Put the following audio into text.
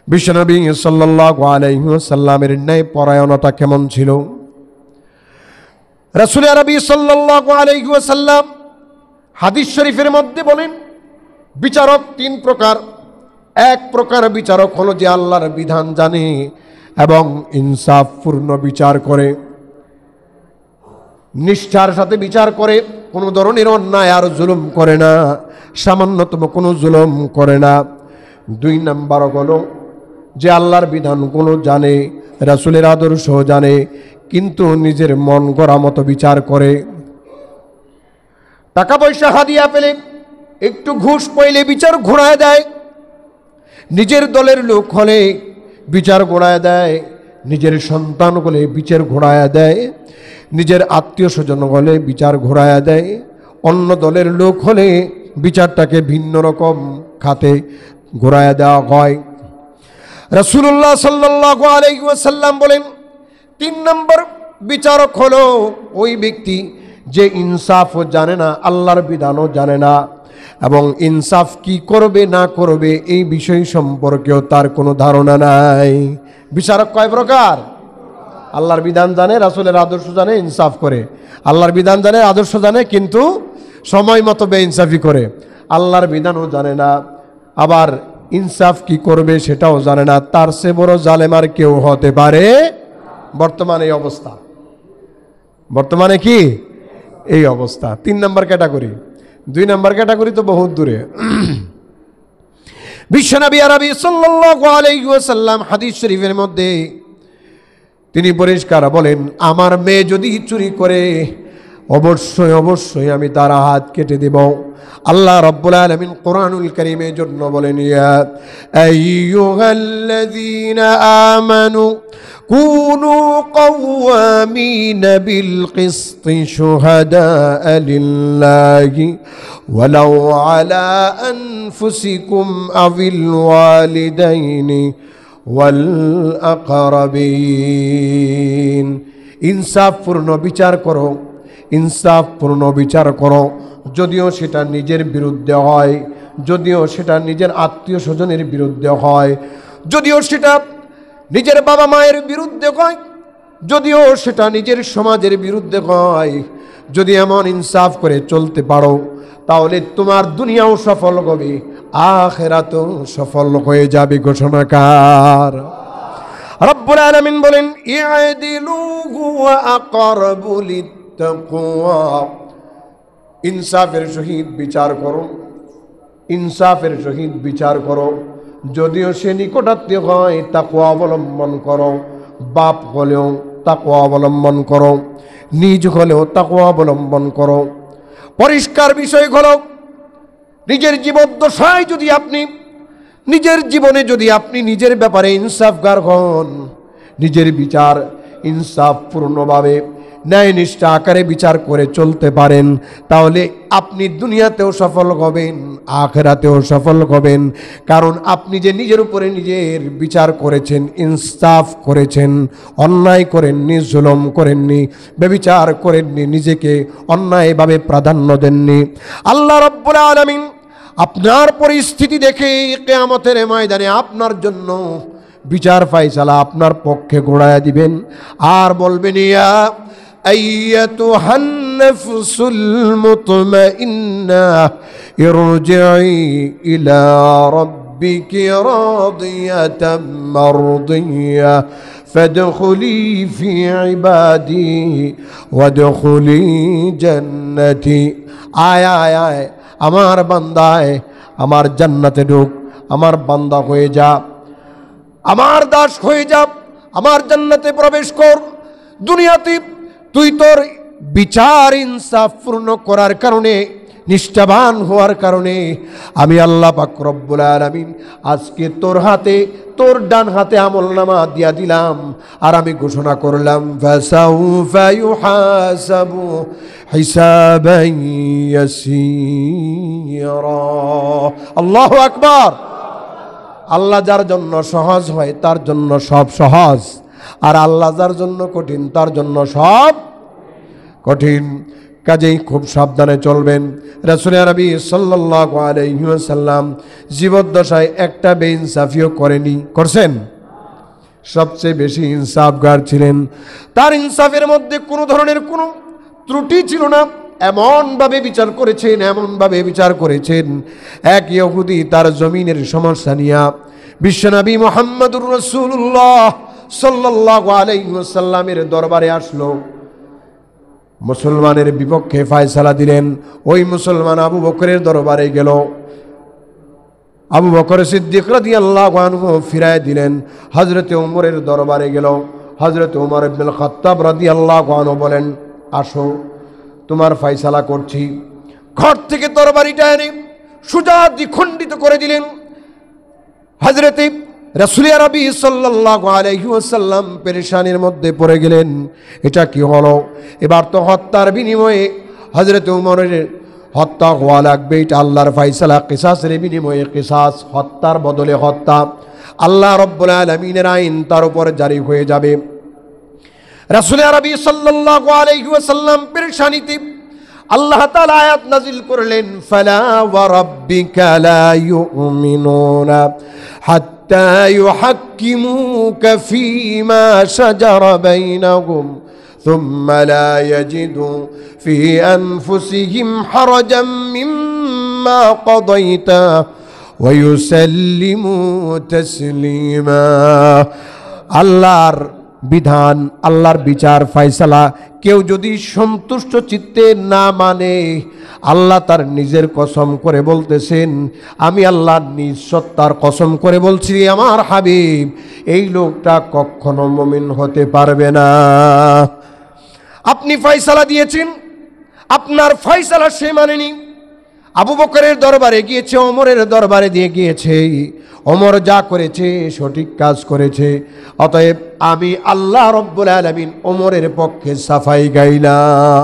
বিশ্বনবী সাল্লাল্লাহু আলাইহি ওয়াসাল্লামের ন্যায় পরায়ণতা কেমন ছিল? রাসূল আরবি সাল্লাল্লাহু আলাইহি ওয়াসাল্লাম হাদিস শরীফের মধ্যে বলেন, বিচারক তিন প্রকার। এক প্রকার বিচারক হলো যে আল্লাহর বিধান জানে এবং ইনসাফপূর্ণ বিচার করে, নিষ্ঠার সাথে বিচার করে, কোনো ধরনের অন্যায় আর জুলুম করে না, সামান্যতম কোনো জুলুম করে না। দুই নাম্বার হলো যে আল্লাহর বিধানগুলো জানে, রাসূলের আদর্শ জানে, কিন্তু নিজের মন গড়া মতো বিচার করে। টাকা পয়সা হাদিয়া পেলে, একটু ঘুষ পাইলে বিচার ঘোরায় দেয়, নিজের দলের লোক হলে বিচার ঘোরায় দেয়, নিজের সন্তান হলে বিচার ঘোরায় দেয়, নিজের আত্মীয় স্বজন হলে বিচার ঘোরায় দেয়, অন্য দলের লোক হলে বিচারটাকে ভিন্ন রকম খাতে ঘোরায় দেওয়া হয়। রাসূলুল্লাহ সাল্লাল্লাহু আলাইহি ওয়াসাল্লাম বলেন, তিন নম্বর বিচারক হলো ওই ব্যক্তি যে ইনসাফও জানে না, আল্লাহর বিধানও জানে না, এবং ইনসাফ কি করবে না করবে এই বিষয় সম্পর্কেও তার কোনো ধারণা নাই। বিচারক কয় প্রকার? আল্লাহর বিধান জানে, রাসূলের আদর্শ জানে, ইনসাফ করে। আল্লাহর বিধান জানে, আদর্শ জানে, কিন্তু সময় মতো বেইনসাফি করে। আল্লাহর বিধানও জানে না, আবার ইনসাফ কি করবে সেটাও জানে না। তার চেয়ে বড় জালেম আর কেউ হতে পারে বর্তমানে এই অবস্থা। বর্তমানে কি এই অবস্থা? তিন নম্বর ক্যাটাগরি। দুই নম্বর ক্যাটাগরি তো বহুত দূরে। বিশ্বনবী আরবি সাল্লাল্লাহু আলাইহি ওয়াসাল্লাম হাদিস শরীফের মধ্যে তিনি পরিষ্কার বলেন, আমার মেয়ে যদি চুরি করে অবশ্যই অবশ্যই আমি তার হাত কেটে দেব। আল্লাহ রাব্বুল আলামিন কোরআনুল কারীমের জন্য বলেন, ইয়া আইয়ুহাল্লাযীনা আমানু কুনু কওয়ামিনা বিল কিসতি শুহাদাআ লিল্লাহি ওয়ালাউ আলা আনফুসিকুম আবিল ওয়ালিদাইনি ওয়াল আকরাবিন। ইনসাফপূর্ণ বিচার করো, ইনসাফপূর্ণ বিচার করো, যদিও সেটা নিজের বিরুদ্ধে হয়, যদিও সেটা নিজের আত্মীয় স্বজনের বিরুদ্ধে হয়, যদিও সেটা নিজের বাবা মায়ের বিরুদ্ধে হয়, যদিও সেটা নিজের সমাজের বিরুদ্ধে হয়। যদি এমন ইনসাফ করে চলতে পারো তাহলে তোমার দুনিয়াও সফল হবে, আখিরাতও সফল হয়ে যাবে। ঘোষণাকার রব্বুল আলামিন বলেন, ইআদিলু হুয়া আকরাবু লিত্তাকওয়া। ইনসাফের সহিত বিচার করো, ইনসাফের সহিত বিচার করো, যদিও সে নিকটাত্মীয় হয় তাকওয়া অবলম্বন করো, বাপ হলেও তাকওয়া অবলম্বন করো, নিজ হলেও তাকওয়া অবলম্বন করো। পরিষ্কার বিষয় হলো, নিজের জীবদ্দশায় যদি আপনি, নিজের জীবনে যদি আপনি নিজের ব্যাপারে ইনসাফগার হন, নিজের বিচার ইনসাফপূর্ণভাবে ন্যায় নিষ্ঠা আকারে বিচার করে চলতে পারেন, তাহলে আপনি দুনিয়াতেও সফল হবেন, আখিরাতেও সফল হবেন। কারণ আপনি যে নিজের উপরে নিজের বিচার করেছেন, ইনসাফ করেছেন, অন্যায় করেননি, জুলুম করেননি, ব্যভিচার করেননি, নিজেকে অন্যায়ভাবে প্রাধান্য দেননি। আল্লাহ রাব্বুল আলামিন আপনার পরিস্থিতি দেখে কিয়ামতের ময়দানে আপনার জন্য বিচার ফায়সালা আপনার পক্ষে ঘোড়ায়া দিবেন, আর বলবেন, ইয়া আইয়াতুহান নাফসুল মুতমাইন্নাহ ইরজিই ইলা রাব্বিকি রাদিয়াতাম মারদিয়াহ ফাদখুলি ফি ইবাদি ওয়াদখুলি জান্নাতি। আয় আয় আয় আমার বান্দায়, আমার জান্নাতে ঢুক, আমার বান্দা হয়ে যা, আমার দাস হয়ে যা, আমার জান্নাতে প্রবেশ কর। দুনিয়াতে তুই তোর বিচার ইনসাফ পূর্ণ করার কারণে, নিষ্ঠাবান হওয়ার কারণে আমি আল্লাহ পাক রব্বুল আলামিন আজকে তোর হাতে, তোর ডান হাতে আমলনামা দিয়া দিলাম, আর আমি ঘোষণা করলাম, ফাসাউফা ইউহাসাবু হিসাবান ইয়াসীরা। আল্লাহু আকবার। আল্লাহ যার জন্য সহজ হয় তার জন্য সব সহজ, আর আল্লাহ যার জন্য কঠিন তার জন্য সব কঠিন। কাজেই খুব সাবধানে চলবেন। রাসূল আরবি সাল্লাল্লাহু আলাইহি ওয়াসাল্লাম জীবদ্দশায় একটা বেইনসাফিও করেনি, করছেন? সবচেয়ে বেশি ইনসাফগার ছিলেন। তার ইনসাফের মধ্যে কোনো ধরনের কোনো ত্রুটি ছিল না। এমনভাবে বিচার করেছেন এক ইহুদি তার জমিনের সমস্যা নিয়ে বিশ্বনবী মুহাম্মদুর রাসূলুল্লাহ সাল্লাল্লাহু আলাইহি ওয়াসাল্লামের দরবারে আসলো, মুসলমানের বিপক্ষে ফয়সালা দিলেন। ওই মুসলমান আবু বকরের দরবারে গেল। আবু বকর সিদ্দিক রাদিয়াল্লাহু আনহু ফিরায় দিলেন। হযরতে ওমরের দরবারে গেল। হযরতে ওমর ইবনুল খাত্তাব রাদিয়াল্লাহু আনহু বলেন, আসো তোমার ফয়সালা করছি। ঘর থেকে তরবারিটা এনে সোজা দ্বিখণ্ডিত করে দিলেন। হযরতে রাসূল আরবি সাল্লাল্লাহু আলাইহি ওয়াসাল্লাম পেরেশানির মধ্যে পড়ে গেলেন, এটা কি হলো? এবার তো হত্যার বিনিময়ে হযরতে ওমরের হত্যা হওয়া লাগবে, এটা আল্লাহর ফয়সালা। কিসাসের বিনিময়ে কিসাস, হত্যার বদলে হত্যা। আল্লাহ রাব্বুল আলামিনের আইন তার উপর জারি হয়ে যাবে। রাসূল আরবি সাল্লাল্লাহু আলাইহি ওয়াসাল্লাম পেরেশানিতে আল্লাহ তাআলা আয়াত নাযিল করলেন, ফালা ওয়া রাব্বিকা লা ইউমিনুনা হাত্তা ইউহাক্কিমুকা ফীমা শাজারা বাইনাহুম সুম্মা লা ইয়াজিদু ফী আনফুসিহিম হারাজাম মিম্মা কাদাইতা ওয়া ইউসাল্লিমু তাসলিমা। আল্লাহর বিধান, আল্লাহর বিচার ফয়সালা কেউ যদি সন্তুষ্ট চিত্তে না মানে, আল্লাহ তার নিজের কসম করে বলতেছেন, আমি আল্লাহ নিজ সত্তার কসম করে বলছি, আমার হাবিব এই লোকটা কখনো মুমিন হতে পারবে না। আপনি ফয়সালা দিয়েছেন, আপনার ফয়সালা সে মানেনি। আবু বকরের দরবারে গিয়েছে, ওমরের দরবারে দিয়ে গিয়েছে, ওমর যা করেছে সঠিক কাজ করেছে। অতএব আমি আল্লাহ রাব্বুল আলামিন ওমরের পক্ষে সাফাই গাইলাম।